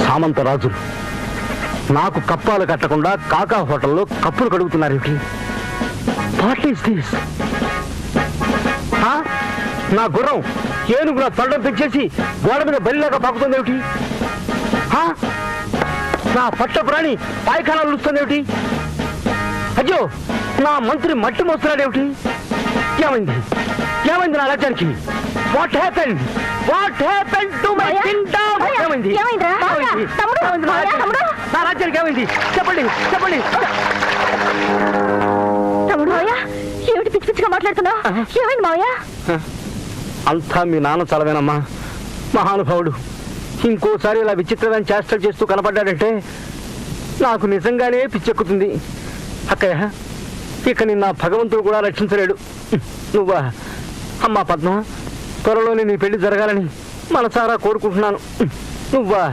సామంత రాజులు నాకు కప్పాలు కట్టకుండా కాకా హోటల్లో కప్పులు కడుగుతున్నారు ఏమిటి? What is this? నా గుర్రం ఏనుగు నా తొండం పెంచేసి గోడ మీద బలిలాగా పాకుతుంది ఏమిటి? నా పట్ట ప్రాణి పాయఖానాలు నిలుస్తుంది ఏమిటి? అయ్యో, నా మంత్రి మట్టి మోస్తున్నాడు ఏమిటి? ఏమైంది ఏమైంది నా రాజ్యానికి? What happened? What happened to my Kingdom? ఏమైంది నా రాజ్యానికి? ఏమైంది చెప్పండి చెప్పండి. ఏమిటి పిచ్చి పిచ్చిగా మాట్లాడుతున్నావు? ఏమైంది మావయ్య? అంతా మీ నాన్న చలవేనమ్మా. మహానుభావుడు ఇంకోసారి ఇలా విచిత్రమైన చేష్టలు చేస్తూ కనపడ్డాడంటే నాకు నిజంగానే పిచ్చెక్కుతుంది. అక్కయ్య, ఇక నిన్న భగవంతుడు కూడా రక్షించలేడు. నువ్వా అమ్మా పద్మ, త్వరలోనే నీ పెళ్లి జరగాలని మనసారా కోరుకుంటున్నాను. నువ్వా